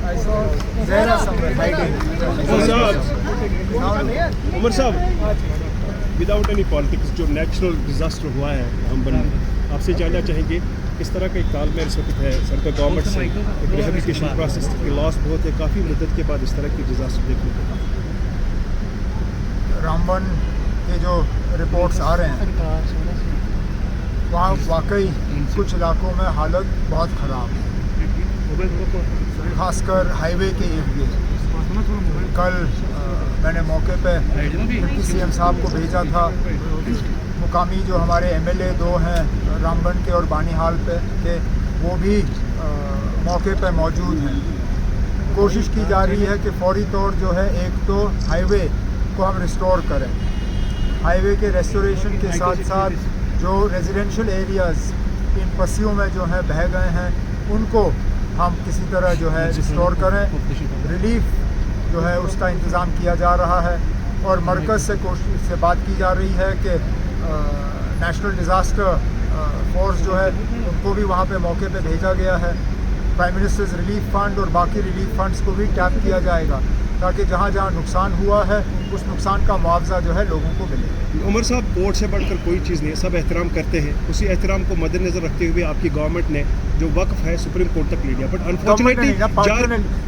I saw Zahra somewhere hiding. Umar साहब, without any politics जो natural disaster हुआ है रामबन में, आपसे जानना चाहेंगे किस तरह का एक तालमेल इस वक्त है सेंट्रल गवर्नमेंट से, एक रिहेबिलिटेशन प्रोसेस की लॉस बहुत है, काफ़ी मुद्दत के बाद इस तरह की डिजास्टर देखने को मिला। रामबन के जो रिपोर्ट्स आ रहे हैं वहाँ वाकई कुछ इलाकों में हालत बहुत ख़राब है, खासकर हाईवे के इर्द गिर्द। कल मैंने मौके पे डिप्टी सीएम साहब को भेजा था। मुकामी जो हमारे एमएलए दो हैं रामबन के और बानीहाल पे के, वो भी मौके पे मौजूद हैं। कोशिश की जा रही है कि फौरी तौर जो है एक तो हाईवे को हम रिस्टोर करें, हाईवे के रेस्टोरेशन के साथ साथ जो रेजिडेंशियल एरियाज़ इन पस्सियों में जो है बह गए हैं उनको हम किसी तरह जो है रिस्टोर करें। रिलीफ जो है उसका इंतज़ाम किया जा रहा है और मरकज़ से कोशिश से बात की जा रही है कि नेशनल डिज़ास्टर फोर्स जो है उनको भी वहाँ पे मौके पे भेजा गया है। प्राइम मिनिस्टर्स रिलीफ फंड और बाकी रिलीफ फंड्स को भी टैप किया जाएगा ताकि जहाँ जहाँ नुकसान हुआ है उस नुकसान का मुआवजा जो है लोगों को मिले। उमर साहब, वोट से बढ़कर कोई चीज़ नहीं है, सब एहतराम करते हैं। उसी एहतराम को मद्देनजर रखते हुए आपकी गवर्नमेंट ने जो वक्फ है सुप्रीम कोर्ट तक ले लिया, बट अनफॉर्चुनेटली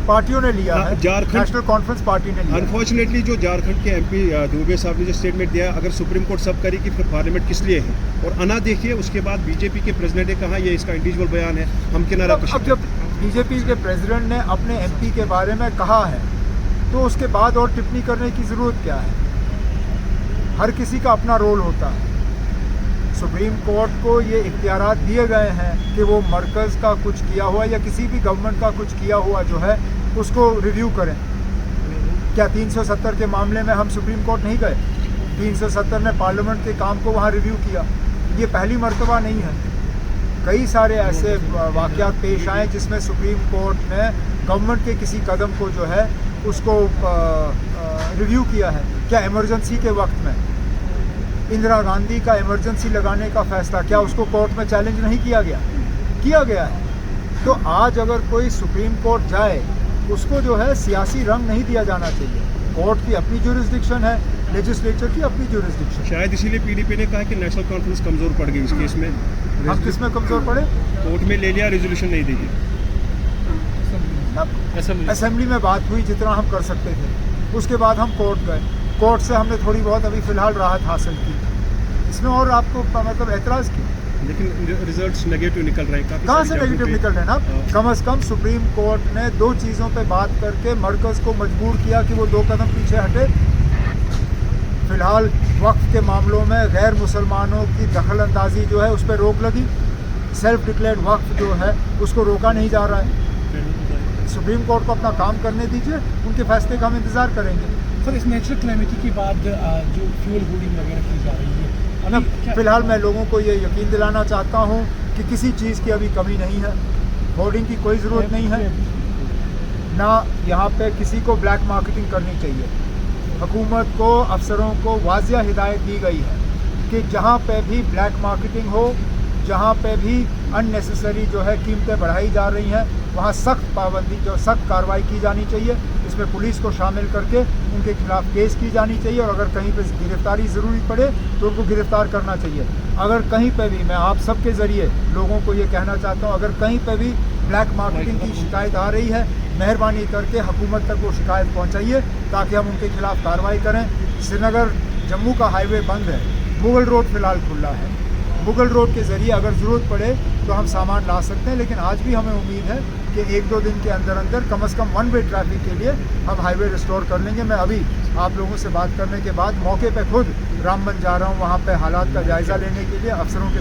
पार्टियों ने लिया है, झारखंड नेशनल कॉन्फ्रेंस पार्टी ने लिया। अनफॉर्चुनेटली जो झारखंड के एमपी दुबे साहब ने जो स्टेटमेंट दिया, अगर सुप्रीम कोर्ट सब करेगी फिर पार्लियामेंट किस लिए है? और अना देखिए, उसके बाद बीजेपी के प्रेसिडेंट ने कहा ये इसका इंडिविजुअल बयान है, हम किनारा अब जब बीजेपी के प्रेसिडेंट ने अपने एमपी के बारे में कहा है तो उसके बाद और टिप्पणी करने की ज़रूरत क्या है? हर किसी का अपना रोल होता है। सुप्रीम कोर्ट को ये इख्तियारात दिए गए हैं कि वो मरकज़ का कुछ किया हुआ या किसी भी गवर्नमेंट का कुछ किया हुआ जो है उसको रिव्यू करें। क्या 370 के मामले में हम सुप्रीम कोर्ट नहीं गए? 370 ने पार्लियामेंट के काम को वहाँ रिव्यू किया। ये पहली मर्तबा नहीं है, कई सारे ऐसे वाक़यात पेश आए जिसमें सुप्रीम कोर्ट ने गवर्नमेंट के किसी कदम को जो है उसको रिव्यू किया है। क्या इमरजेंसी के वक्त में इंदिरा गांधी का इमरजेंसी लगाने का फैसला, क्या उसको कोर्ट में चैलेंज नहीं किया गया? किया गया है। तो आज अगर कोई सुप्रीम कोर्ट जाए उसको जो है सियासी रंग नहीं दिया जाना चाहिए। कोर्ट की अपनी ज्यूरिसडिक्शन है, लेजिस्लेचर की अपनी ज्यूरिसडिक्शन। शायद इसीलिए पीडीपी ने कहा कि नेशनल कॉन्फ्रेंस कमज़ोर पड़ गई इस केस में। हम किस में कमज़ोर पड़े? कोर्ट में ले लिया, रेजोल्यूशन नहीं देगी। असेंबली में बात हुई जितना हम कर सकते थे, उसके बाद हम कोर्ट गए। कोर्ट से हमने थोड़ी बहुत अभी फ़िलहाल राहत हासिल की। इसमें और आपको मतलब एतराज़ की? लेकिन रिजल्ट्स नेगेटिव निकल रहे हैं। कहाँ से नेगेटिव निकल रहे हैं ना? कम से कम सुप्रीम कोर्ट ने 2 चीज़ों पे बात करके मरकज़ को मजबूर किया कि वो 2 कदम पीछे हटे। फ़िलहाल वक्फ के मामलों में गैर मुसलमानों की दखल अंदाजी जो है उस पर रोक लगी। सेल्फ डिक्लेयर्ड वक्फ जो है उसको रोका नहीं जा रहा है। सुप्रीम कोर्ट को अपना काम करने दीजिए, उनके फैसले का हम इंतज़ार करेंगे। सर, इस नेचुरल क्लैमिटी के बाद जो फ्यूल होर्डिंग वगैरह की जा रही है, फ़िलहाल मैं लोगों को ये यकीन दिलाना चाहता हूँ कि किसी चीज़ की अभी कमी नहीं है। होर्डिंग की कोई ज़रूरत नहीं है, ना यहाँ पे किसी को ब्लैक मार्केटिंग करनी चाहिए। हुकूमत को, अफसरों को वाज़िया हिदायत दी गई है कि जहाँ पे भी ब्लैक मार्केटिंग हो, जहाँ पे भी अननेसेसरी जो है कीमतें बढ़ाई जा रही हैं, वहाँ सख्त पाबंदी जो सख्त कार्रवाई की जानी चाहिए। इसमें पुलिस को शामिल करके उनके खिलाफ केस की जानी चाहिए और अगर कहीं पे गिरफ्तारी ज़रूरी पड़े तो उनको गिरफ्तार करना चाहिए। अगर कहीं पे भी, मैं आप सबके ज़रिए लोगों को ये कहना चाहता हूँ, अगर कहीं पे भी ब्लैक मार्केटिंग की शिकायत आ रही है, मेहरबानी करके हुकूमत तक वो शिकायत पहुँचाइए ताकि हम उनके खिलाफ कार्रवाई करें। श्रीनगर जम्मू का हाईवे बंद है, मुगल रोड फ़िलहाल खुला है। मुगल रोड के ज़रिए अगर ज़रूरत पड़े तो हम सामान ला सकते हैं, लेकिन आज भी हमें उम्मीद है कि 1-2 दिन के अंदर अंदर कम से कम 1 वे ट्रैफिक के लिए हम हाईवे रिस्टोर कर लेंगे। मैं अभी आप लोगों से बात करने के बाद मौके पे खुद रामबन जा रहा हूँ, वहाँ पे हालात का जायज़ा लेने के लिए अफसरों के